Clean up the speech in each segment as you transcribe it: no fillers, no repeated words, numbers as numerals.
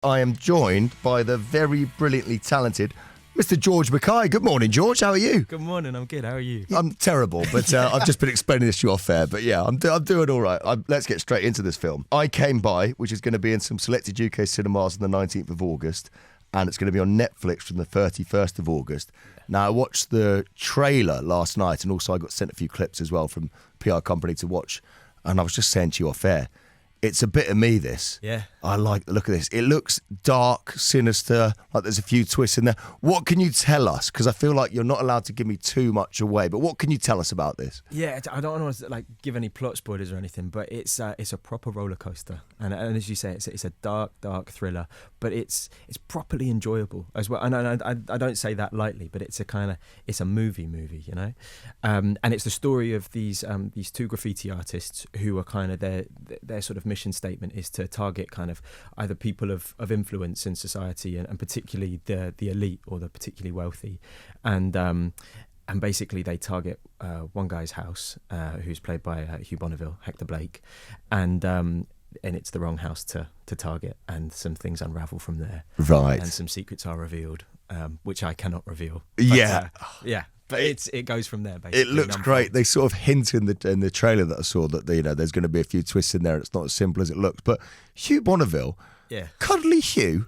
I am joined by the very brilliantly talented Mr. George MacKay. Good morning, George. How are you? Good morning. I'm good. How are you? I'm terrible, but I've just been explaining this to you off air. But yeah, I'm doing all right. Let's get straight into this film. I Came By, which is going to be in some selected UK cinemas on the 19th of August, and it's going to be on Netflix from the 31st of August. Now, I watched the trailer last night, and also I got sent a few clips as well from PR company to watch, and I was just saying to you off air, it's a bit of me, this. Yeah. I like the look of this. It looks dark, sinister, like there's a few twists in there. What can you tell us? Because I feel like you're not allowed to give me too much away, but what can you tell us about this? Yeah, I don't want to give any plot spoilers or anything, but it's a proper roller coaster, and as you say, it's a dark thriller, but it's properly enjoyable as well. And I don't say that lightly, but it's a movie, you know, and it's the story of these two graffiti artists who are kind of their sort of mission statement is to target kind of either people of influence in society and particularly the elite or the particularly wealthy, and basically they target one guy's house who's played by Hugh Bonneville, Hector Blake, and it's the wrong house to target, and some things unravel from there, right? And some secrets are revealed, which I cannot reveal. Yeah, but it goes from there. Basically, it looks great. They sort of hint in the trailer that I saw that there's going to be a few twists in there. It's not as simple as it looks. But Hugh Bonneville, yeah, cuddly Hugh,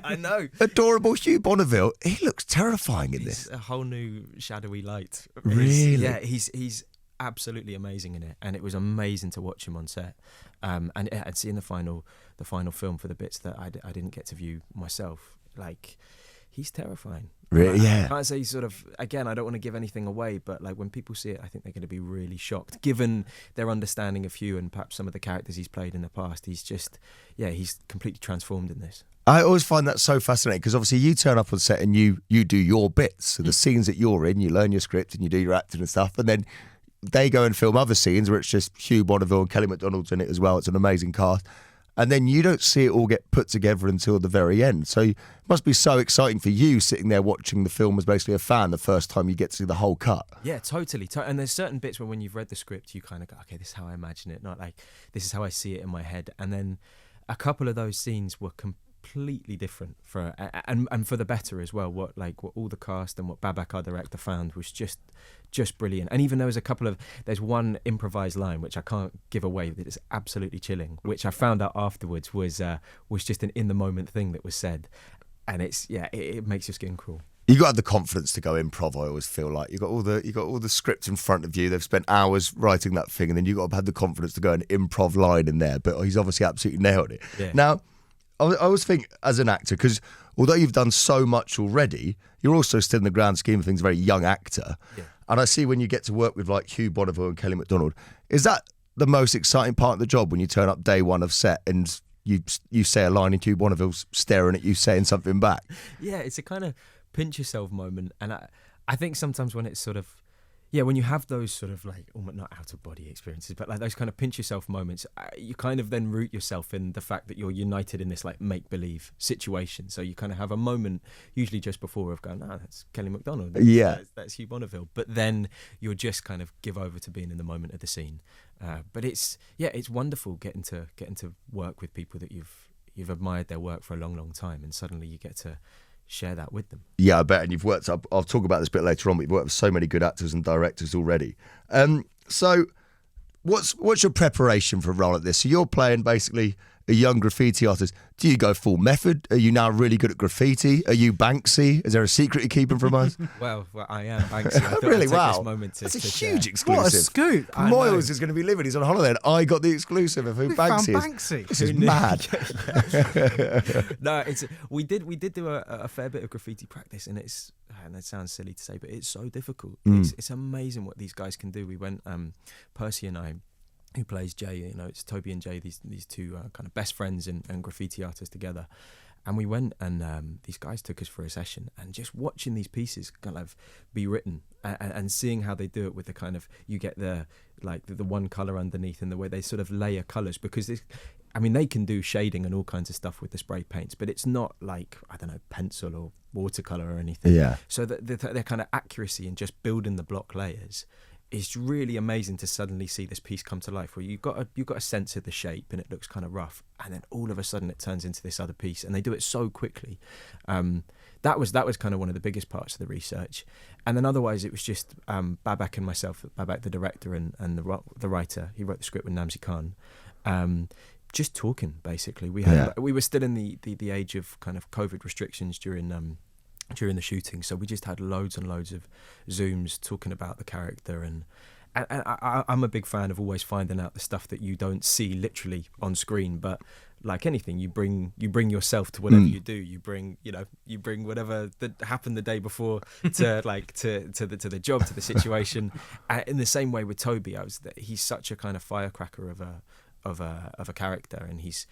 I know, adorable Hugh Bonneville. He looks terrifying in this. A whole new shadowy light. Really? He's absolutely amazing in it, and it was amazing to watch him on set. And I'd seen the final film for the bits that I didn't get to view myself. Like, he's terrifying. Really? Yeah. I can't say sort of, again, I don't want to give anything away, but like when people see it, I think they're going to be really shocked, given their understanding of Hugh and perhaps some of the characters he's played in the past. He's completely transformed in this. I always find that so fascinating because obviously you turn up on set and you do your bits. So the scenes that you're in, you learn your script and you do your acting and stuff, and then they go and film other scenes where it's just Hugh Bonneville and Kelly MacDonald's in it as well. It's an amazing cast. And then you don't see it all get put together until the very end. So it must be so exciting for you sitting there watching the film as basically a fan the first time you get to see the whole cut. Yeah, totally. And there's certain bits where when you've read the script, you kind of go, okay, this is how I imagine it, not like this is how I see it in my head. And then a couple of those scenes were completely different and for the better as well. What all the cast and what Babak, our director, found was just brilliant. And even there's one improvised line which I can't give away that is absolutely chilling, which I found out afterwards was just an in the moment thing that was said, and it makes your skin crawl. You got to have the confidence to go improv. I always feel like you got all the script in front of you. They've spent hours writing that thing, and then you got to have the confidence to go an improv line in there. But he's obviously absolutely nailed it. Yeah. Now, I always think as an actor, because although you've done so much already, you're also still in the grand scheme of things a very young actor. Yeah. And I see when you get to work with like Hugh Bonneville and Kelly MacDonald, is that the most exciting part of the job when you turn up day one of set and you say a line and Hugh Bonneville's staring at you saying something back? Yeah, it's a kind of pinch yourself moment, and I think sometimes when it's sort of, when you have those sort of like, almost not out of body experiences, but like those kind of pinch yourself moments, you kind of then root yourself in the fact that you're united in this like make believe situation. So you kind of have a moment, usually just before, of going, that's Kelly MacDonald. That's Hugh Bonneville. But then you'll just kind of give over to being in the moment of the scene. But it's wonderful getting to work with people that you've admired their work for a long, long time, and suddenly you get to share that with them. Yeah, I bet. And you've worked up, I'll talk about this a bit later on, but you've worked with so many good actors and directors already. So what's your preparation for a role like this? So you're playing basically a young graffiti artist. Do you go full method? Are you now really good at graffiti? Are you Banksy? Is there a secret you're keeping from us? well, I am Banksy. I really? Wow. This moment That's a share. huge exclusive. What a scoop. Moyles is going to be living. He's on holiday and I got the exclusive of who Banksy is. Banksy. This is mad. No, we did do a fair bit of graffiti practice, and it sounds silly to say, but it's so difficult. It's amazing what these guys can do. We went, Percy and I, who plays Jay, it's Toby and Jay, these two kind of best friends and graffiti artists together. And we went and these guys took us for a session, and just watching these pieces kind of be written and seeing how they do it with the kind of, you get the one colour underneath and the way they sort of layer colours, because they can do shading and all kinds of stuff with the spray paints, but it's not like, I don't know, pencil or watercolour or anything. Yeah. So their kind of accuracy in just building the block layers it's really amazing to suddenly see this piece come to life, where you've got a sense of the shape and it looks kind of rough, and then all of a sudden it turns into this other piece, and they do it so quickly. That was kind of one of the biggest parts of the research. And then otherwise it was just Babak and myself, Babak the director and the writer, he wrote the script with Namzi Khan, just talking basically. We were still in the age of kind of COVID restrictions during the shooting, so we just had loads and loads of Zooms talking about the character, and I'm a big fan of always finding out the stuff that you don't see literally on screen, but like anything, you bring yourself to whatever you do. You bring whatever that happened the day before to the job, to the situation. In the same way with Toby, he's such a kind of firecracker of a character, and he's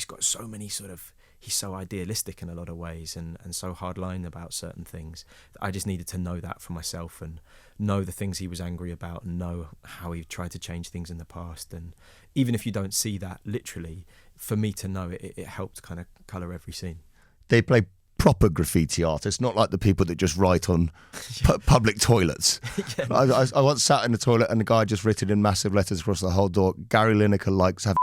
got so many he's so idealistic in a lot of ways, and so hardline about certain things. I just needed to know that for myself, and know the things he was angry about, and know how he tried to change things in the past. And even if you don't see that literally, for me to know it helped kind of colour every scene. They play proper graffiti artists, not like the people that just write on public toilets. I once sat in the toilet and the guy just written in massive letters across the whole door, Gary Lineker likes having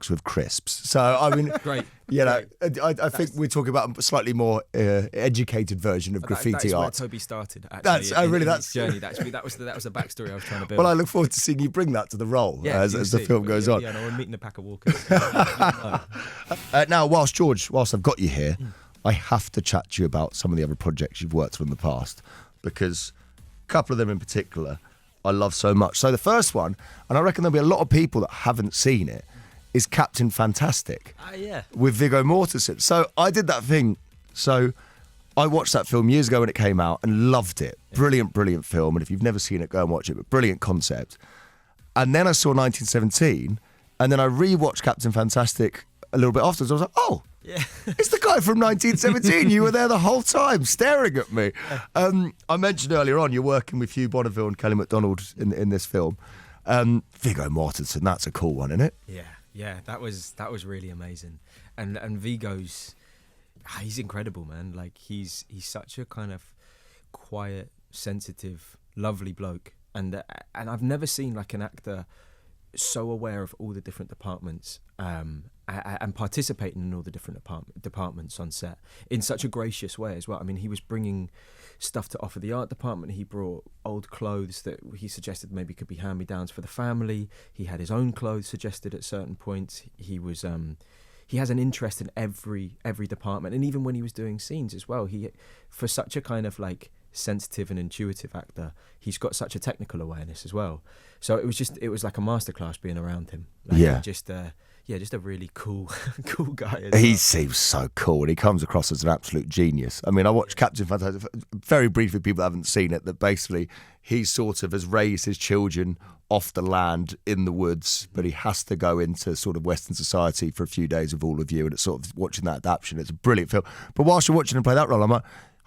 with crisps. So I mean, great. I think we're talking about a slightly more educated version of graffiti art. That's where Toby started. Actually, that's journey. That was the backstory I was trying to build. Well, I look forward to seeing you bring that to the role as the film goes on. Yeah, no, we're meeting a pack of walkers. Now, whilst I've got you here, I have to chat to you about some of the other projects you've worked on in the past, because a couple of them in particular I love so much. So the first one, and I reckon there'll be a lot of people that haven't seen it, is Captain Fantastic with Viggo Mortensen. So I did that thing. So I watched that film years ago when it came out and loved it. Brilliant, brilliant film. And if you've never seen it, go and watch it. But brilliant concept. And then I saw 1917, and then I rewatched Captain Fantastic a little bit afterwards. I was like, oh, it's the guy from 1917. You were there the whole time staring at me. I mentioned earlier on you're working with Hugh Bonneville and Kelly MacDonald in this film. Viggo Mortensen, that's a cool one, isn't it? Yeah, that was really amazing, and Viggo's, he's incredible, man. Like he's such a kind of quiet, sensitive, lovely bloke, and I've never seen like an actor so aware of all the different departments and participating in all the different departments on set in such a gracious way as well. I mean, he was bringing stuff to offer the art department. He brought old clothes that he suggested maybe could be hand-me-downs for the family. He had his own clothes suggested at certain points. He was he has an interest in every department, and even when he was doing scenes as well, he, for such a kind of like sensitive and intuitive actor, he's got such a technical awareness as well. So it was like a masterclass being around him. Like, just a really cool guy. He seems so cool, and he comes across as an absolute genius. I mean, I watched Captain Fantastic very briefly. People haven't seen it. That basically he sort of has raised his children off the land in the woods, but he has to go into sort of Western society for a few days with all of you, and it's sort of watching that adaptation. It's a brilliant film. But whilst you're watching him play that role, I'm like,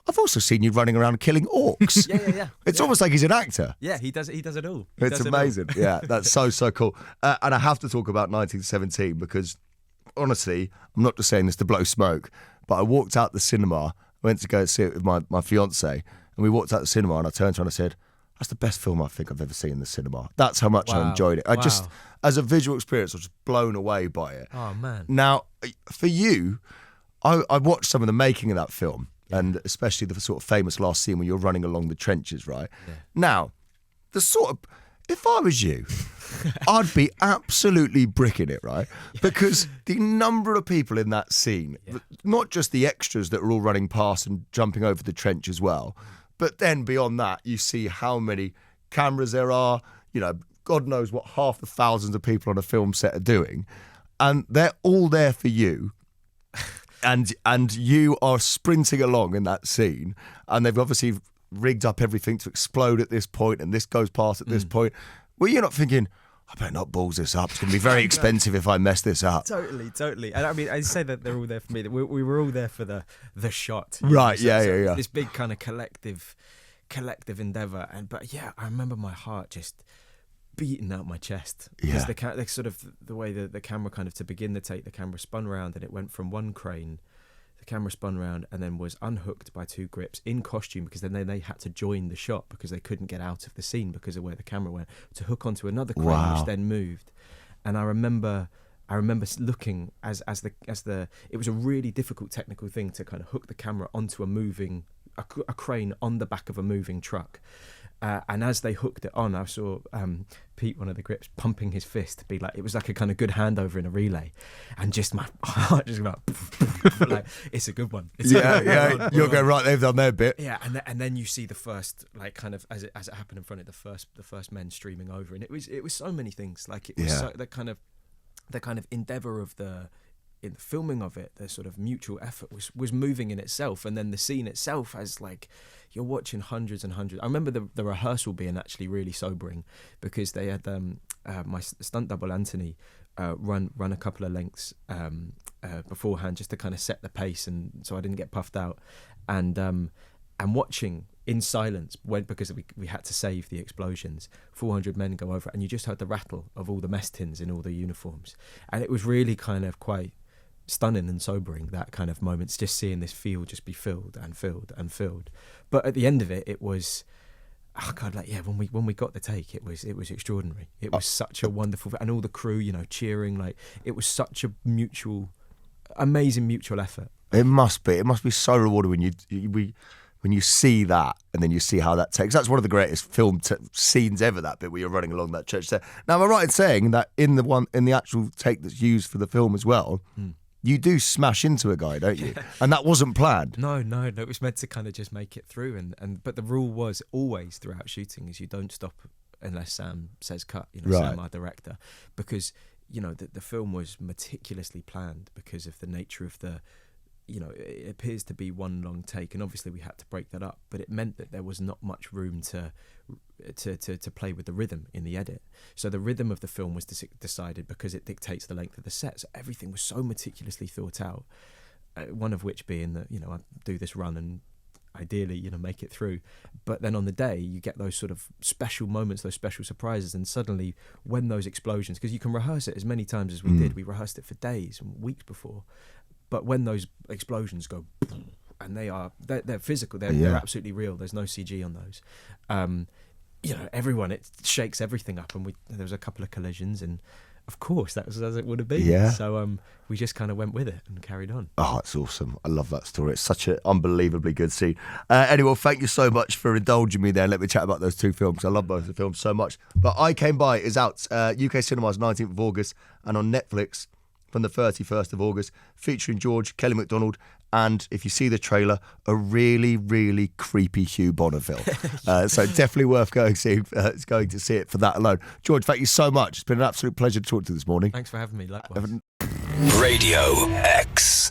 I've also seen you running around killing orcs. Yeah. It's almost like he's an actor. Yeah, he does it all. It's amazing. Yeah, that's so cool. And I have to talk about 1917 because, honestly, I'm not just saying this to blow smoke, but I walked out the cinema, I went to go see it with my fiancée, and we walked out the cinema and I turned to her and I said, that's the best film I think I've ever seen in the cinema. That's how much I enjoyed it. I just, as a visual experience, I was just blown away by it. Oh, man. Now, for you, I watched some of the making of that film. And especially the sort of famous last scene when you're running along the trenches, right? Yeah. Now, if I was you, I'd be absolutely bricking it, right? Because the number of people in that scene, not just the extras that are all running past and jumping over the trench as well, but then beyond that, you see how many cameras there are, God knows what half the thousands of people on a film set are doing, and they're all there for you. And you are sprinting along in that scene, and they've obviously rigged up everything to explode at this point, and this goes past at this point. Well, you're not thinking, I better not balls this up. It's going to be very expensive if I mess this up. Totally. And I mean, I say that they're all there for me. We were all there for the shot. Right, yeah. This big kind of collective endeavour. But I remember my heart just beating out my chest because the sort of the way the camera kind of, to begin the take, the camera spun around and it went from one crane, camera spun around and then was unhooked by two grips in costume, because then they had to join the shot because they couldn't get out of the scene because of where the camera went, to hook onto another crane, which then moved. And I remember looking as the it was a really difficult technical thing to kind of hook the camera onto a crane on the back of a moving truck. And as they hooked it on, I saw Pete, one of the grips, pumping his fist to be like, it was like a kind of good handover in a relay, and just my heart just went like, it's a good one. Yeah, you're going, right, they've done their bit. Yeah, and then you see the first, like, kind of as it happened in front of the first men streaming over, and it was so many things. Like, it was so, the kind of endeavour of in the filming of it, the sort of mutual effort was moving in itself, and then the scene itself, as like you're watching hundreds and hundreds. I remember the rehearsal being actually really sobering, because they had my stunt double Anthony run a couple of lengths beforehand, just to kind of set the pace, and so I didn't get puffed out, and watching in silence, because we had to save the explosions, 400 men go over, and you just heard the rattle of all the mess tins in all the uniforms, and it was really kind of quite stunning and sobering, that kind of moments, just seeing this field just be filled and filled and filled. But at the end of it, it was, oh God, like, yeah, when we got the take, it was extraordinary. It was such a wonderful, and all the crew, cheering, like, it was such a amazing mutual effort. It must be so rewarding when you see that, and then you see how that takes. That's one of the greatest film scenes ever, that bit where you're running along that church there. Now, am I right in saying that in the actual take that's used for the film as well, you do smash into a guy, don't you? And that wasn't planned. No, it was meant to kind of just make it through, but the rule was always throughout shooting is you don't stop unless Sam says cut, right. Sam, our director, because the film was meticulously planned because of the nature of it appears to be one long take, and obviously we had to break that up, but it meant that there was not much room to play with the rhythm in the edit. So the rhythm of the film was decided because it dictates the length of the set. So everything was so meticulously thought out, one of which being that, I do this run and ideally, make it through. But then on the day, you get those sort of special moments, those special surprises, and suddenly when those explosions, because you can rehearse it as many times as we did, we rehearsed it for days and weeks before, but when those explosions go, and they're physical, they're absolutely real, there's no CG on those, everyone, it shakes everything up, and there was a couple of collisions, and of course that was as it would have been. Yeah. So we just kind of went with it and carried on. Oh, it's awesome. I love that story. It's such an unbelievably good scene. Anyway, thank you so much for indulging me there. Let me chat about those two films. I love both the films so much. But I Came By is out UK cinemas 19th of August and on Netflix from the 31st of August, featuring George, Kelly MacDonald, and if you see the trailer, a really, really creepy Hugh Bonneville. So definitely worth going to see it for that alone. George, thank you so much. It's been an absolute pleasure to talk to you this morning. Thanks for having me. Likewise. Radio X.